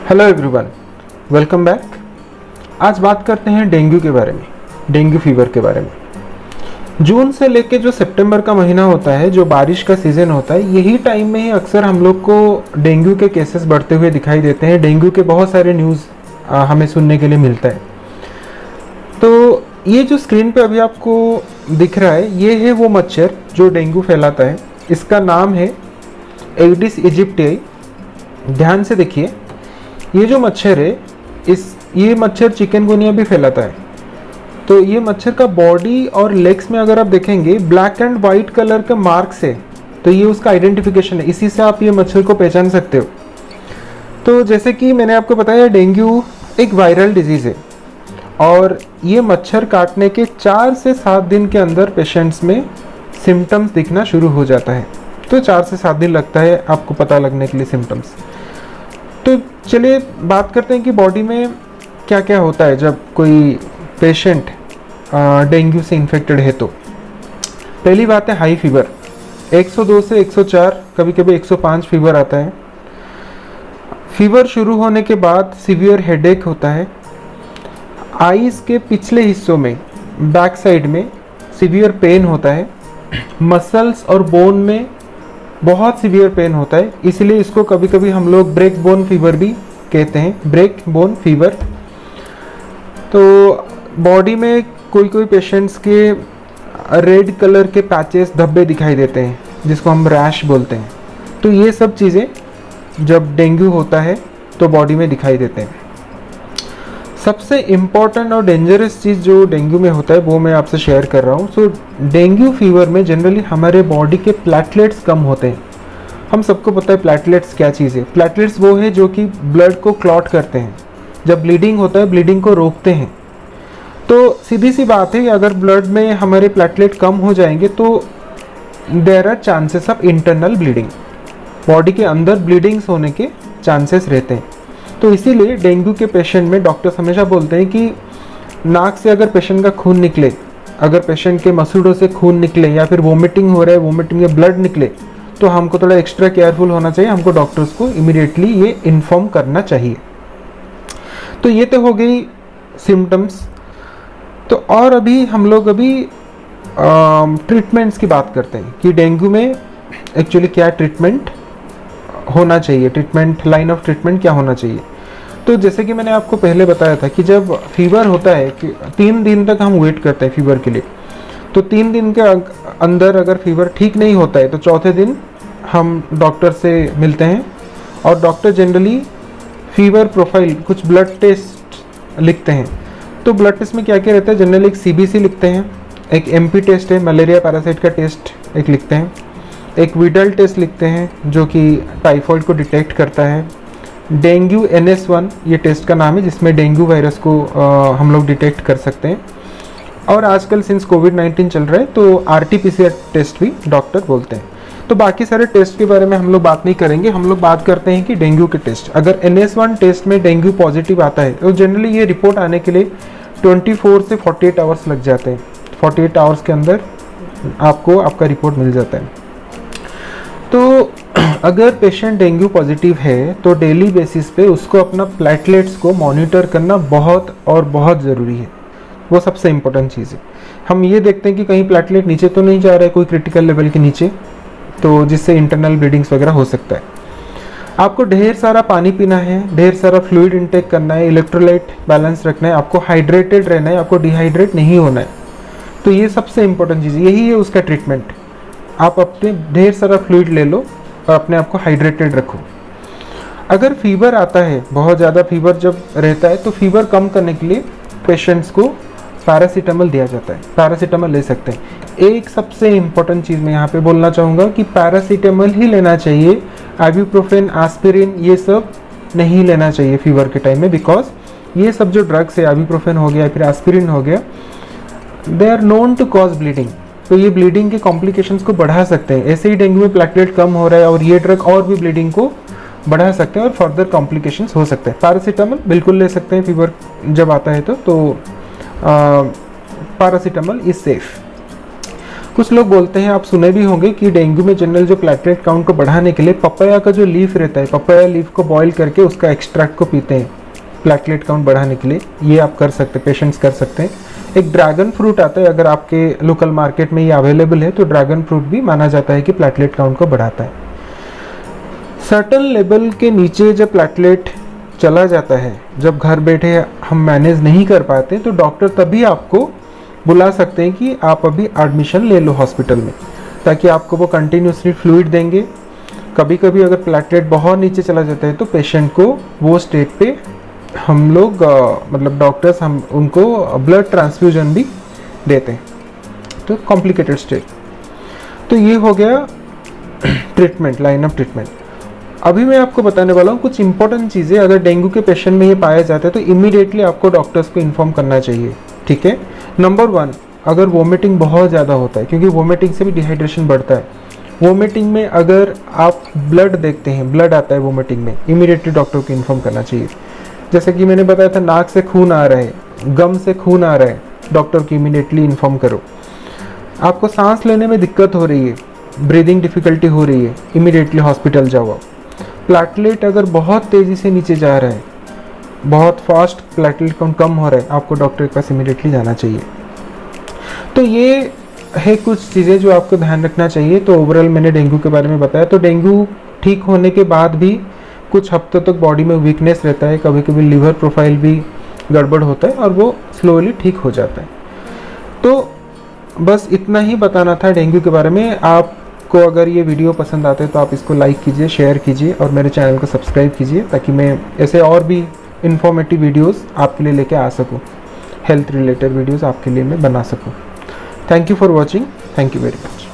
Hello everyone, welcome back. आज बात करते हैं डेंगू के बारे में, डेंगू फीवर के बारे में। जून से लेके जो सितंबर का महीना होता है, जो बारिश का सीज़न होता है, यही टाइम में ही अक्सर हम लोग को डेंगू के केसेस बढ़ते हुए दिखाई देते हैं। डेंगू के बहुत सारे न्यूज़ हमें सुनने के लिए मिलता है। तो ये जो स्क्रीन पे अभी आपको दिख रहा है, ये है वो मच्छर जो डेंगू फैलाता है। इसका नाम है एडिस इजिप्टियाई। ध्यान से देखिए, ये जो मच्छर है, ये मच्छर चिकनगुनिया भी फैलाता है। तो ये मच्छर का बॉडी और लेग्स में अगर आप देखेंगे, ब्लैक एंड वाइट कलर का मार्क्स है, तो ये उसका आइडेंटिफिकेशन है। इसी से आप ये मच्छर को पहचान सकते हो। तो जैसे कि मैंने आपको बताया, डेंगू एक वायरल डिजीज़ है और ये मच्छर काटने के 4 से 7 दिन के अंदर पेशेंट्स में सिम्टम्स दिखना शुरू हो जाता है। तो 4 से 7 दिन लगता है आपको पता लगने के लिए सिम्टम्स। तो चलिए बात करते हैं कि बॉडी में क्या क्या होता है जब कोई पेशेंट डेंगू से इन्फेक्टेड है। तो पहली बात है हाई फीवर, 102 से 104, कभी कभी 105 फीवर आता है। फीवर शुरू होने के बाद सीवियर हेडेक होता है। आईज के पिछले हिस्सों में, बैक साइड में सीवियर पेन होता है। मसल्स और बोन में बहुत सीवियर पेन होता है, इसलिए इसको कभी कभी हम लोग ब्रेक बोन फीवर भी कहते हैं, ब्रेक बोन फीवर। तो बॉडी में कोई कोई पेशेंट्स के रेड कलर के पैचेस, धब्बे दिखाई देते हैं, जिसको हम रैश बोलते हैं। तो ये सब चीज़ें जब डेंगू होता है तो बॉडी में दिखाई देते हैं। सबसे इम्पॉर्टेंट और डेंजरस चीज़ जो डेंगू में होता है वो मैं आपसे शेयर कर रहा हूँ। सो डेंगू फीवर में जनरली हमारे बॉडी के प्लेटलेट्स कम होते हैं। हम सबको पता है प्लेटलेट्स क्या चीज़ है। प्लेटलेट्स वो है जो कि ब्लड को क्लॉट करते हैं, जब ब्लीडिंग होता है ब्लीडिंग को रोकते हैं। तो सीधी सी बात है, अगर ब्लड में हमारे प्लेटलेट कम हो जाएंगे तो there are chances of internal bleeding, body के अंदर ब्लीडिंग्स होने के चांसेस रहते हैं। तो इसीलिए डेंगू के पेशेंट में डॉक्टर्स हमेशा बोलते हैं कि नाक से अगर पेशेंट का खून निकले, अगर पेशेंट के मसूड़ों से खून निकले या फिर वोमिटिंग हो रहा है, वोमिटिंग में ब्लड निकले, तो हमको थोड़ा एक्स्ट्रा केयरफुल होना चाहिए। हमको डॉक्टर्स को इमीडिएटली ये इन्फॉर्म करना चाहिए। तो ये तो हो गई सिम्टम्स। तो और अभी हम लोग ट्रीटमेंट्स की बात करते हैं कि डेंगू में एक्चुअली क्या ट्रीटमेंट होना चाहिए, ट्रीटमेंट, लाइन ऑफ ट्रीटमेंट क्या होना चाहिए। तो जैसे कि मैंने आपको पहले बताया था कि जब फीवर होता है कि 3 दिन तक हम वेट करते हैं फीवर के लिए। तो 3 दिन के अंदर अगर फीवर ठीक नहीं होता है तो चौथे दिन हम डॉक्टर से मिलते हैं और डॉक्टर जनरली फीवर प्रोफाइल, कुछ ब्लड टेस्ट लिखते हैं। तो ब्लड टेस्ट में क्या क्या रहता है, जनरली एक CBC लिखते हैं, एक MP टेस्ट है, मलेरिया पैरासाइट का टेस्ट एक लिखते हैं, एक विडल टेस्ट लिखते हैं जो कि टाइफॉइड को डिटेक्ट करता है, डेंगू NS1 ये टेस्ट का नाम है जिसमें डेंगू वायरस को हम लोग डिटेक्ट कर सकते हैं। और आजकल सिंस कोविड-19 चल रहा है तो RT-PCR टेस्ट भी डॉक्टर बोलते हैं। तो बाकी सारे टेस्ट के बारे में हम लोग बात नहीं करेंगे, हम लोग बात करते हैं कि डेंगू के टेस्ट। अगर NS1 टेस्ट में डेंगू पॉजिटिव आता है तो जनरली ये रिपोर्ट आने के लिए 24 से 48 आवर्स लग जाते हैं। 48 आवर्स के अंदर आपको आपका रिपोर्ट मिल जाता है। तो अगर पेशेंट डेंगू पॉजिटिव है तो डेली बेसिस पे उसको अपना प्लेटलेट्स को मॉनिटर करना बहुत और बहुत ज़रूरी है। वो सबसे इम्पोर्टेंट चीज़ है। हम ये देखते हैं कि कहीं प्लेटलेट नीचे तो नहीं जा रहा है, कोई क्रिटिकल लेवल के नीचे, तो जिससे इंटरनल ब्लीडिंग्स वगैरह हो सकता है। आपको ढेर सारा पानी पीना है, ढेर सारा फ्लूइड इंटेक करना है, इलेक्ट्रोलाइट बैलेंस रखना है, आपको हाइड्रेटेड रहना है, आपको डिहाइड्रेट नहीं होना है। तो ये सबसे इम्पोर्टेंट चीज़, यही है उसका ट्रीटमेंट। आप अपने ढेर सारा फ्लूइड ले लो और अपने आप को हाइड्रेटेड रखो। अगर फीवर आता है, बहुत ज़्यादा फीवर जब रहता है, तो फीवर कम करने के लिए पेशेंट्स को पैरासीटामोल दिया जाता है। पैरासीटामोल ले सकते हैं। एक सबसे इम्पोर्टेंट चीज़ मैं यहाँ पे बोलना चाहूँगा कि पैरासीटामोल ही लेना चाहिए। आइबुप्रोफेन, एस्पिरिन ये सब नहीं लेना चाहिए फीवर के टाइम में, बिकॉज ये सब जो ड्रग्स है, आइबुप्रोफेन हो गया फिर एस्पिरिन हो गया, they are known to cause bleeding. तो ये ब्लीडिंग के कॉम्प्लिकेशंस को बढ़ा सकते हैं। ऐसे ही डेंगू में प्लेटलेट कम हो रहा है और ये ड्रग और भी ब्लीडिंग को बढ़ा सकते हैं और फर्दर कॉम्प्लिकेशंस हो सकते हैं। पैरासीटामोल बिल्कुल ले सकते हैं फीवर जब आता है तो पैरासीटामोल इज सेफ। कुछ लोग बोलते हैं, आप सुने भी होंगे कि डेंगू में जनरल जो प्लेटलेट काउंट को बढ़ाने के लिए पपाया का जो लीफ रहता है, पपाया लीफ को बॉईल करके उसका एक्सट्रैक्ट को पीते हैं प्लेटलेट काउंट बढ़ाने के लिए। ये आप कर सकते, पेशेंट्स कर सकते हैं। एक ड्रैगन फ्रूट आता है, अगर आपके लोकल मार्केट में ये अवेलेबल है तो ड्रैगन फ्रूट भी माना जाता है कि प्लेटलेट काउंट को बढ़ाता है। सर्टन लेवल के नीचे जब प्लेटलेट चला जाता है, जब घर बैठे हम मैनेज नहीं कर पाते, तो डॉक्टर तभी आपको बुला सकते हैं कि आप अभी एडमिशन ले लो हॉस्पिटल में, ताकि आपको वो कंटिन्यूसली फ्लूइड देंगे। कभी कभी अगर प्लेटलेट बहुत नीचे चला जाता है तो पेशेंट को वो स्टेट पे हम लोग मतलब डॉक्टर्स हम उनको ब्लड ट्रांसफ्यूजन भी देते हैं, तो कॉम्प्लिकेटेड स्टेट। तो ये हो गया ट्रीटमेंट, लाइन ऑफ ट्रीटमेंट। अभी मैं आपको बताने वाला हूँ कुछ इंपॉर्टेंट चीज़ें। अगर डेंगू के पेशेंट में ये पाया जाता है तो इमीडिएटली आपको डॉक्टर्स को इन्फॉर्म करना चाहिए, ठीक है। नंबर 1, अगर वोमिटिंग बहुत ज़्यादा होता है, क्योंकि वोमिटिंग से भी डिहाइड्रेशन बढ़ता है। वोमिटिंग में अगर आप ब्लड देखते हैं, ब्लड आता है वोमिटिंग में, इमीडिएटली डॉक्टर को इन्फॉर्म करना चाहिए। जैसे कि मैंने बताया था, नाक से खून आ रहा है, गम से खून आ रहा है, डॉक्टर को इमीडिएटली इन्फॉर्म करो। आपको सांस लेने में दिक्कत हो रही है, ब्रीदिंग डिफ़िकल्टी हो रही है, इमीडिएटली हॉस्पिटल जाओ आप। प्लेटलेट अगर बहुत तेज़ी से नीचे जा रहा है, बहुत फास्ट प्लेटलेट काउंट कम हो रहा है, आपको डॉक्टर के पास इमीडिएटली जाना चाहिए। तो ये है कुछ चीज़ें जो आपको ध्यान रखना चाहिए। तो ओवरऑल मैंने डेंगू के बारे में बताया। तो डेंगू ठीक होने के बाद भी कुछ हफ्तों तक बॉडी में वीकनेस रहता है, कभी कभी लीवर प्रोफाइल भी गड़बड़ होता है और वो स्लोली ठीक हो जाता है। तो बस इतना ही बताना था डेंगू के बारे में। आपको अगर ये वीडियो पसंद आते हैं तो आप इसको लाइक कीजिए, शेयर कीजिए और मेरे चैनल को सब्सक्राइब कीजिए, ताकि मैं ऐसे और भी इन्फॉर्मेटिव वीडियोस आपके लिए लेके आ सकूं, हेल्थ रिलेटेड वीडियोस आपके लिए मैं बना सकूं। Thank you for watching. Thank you very much.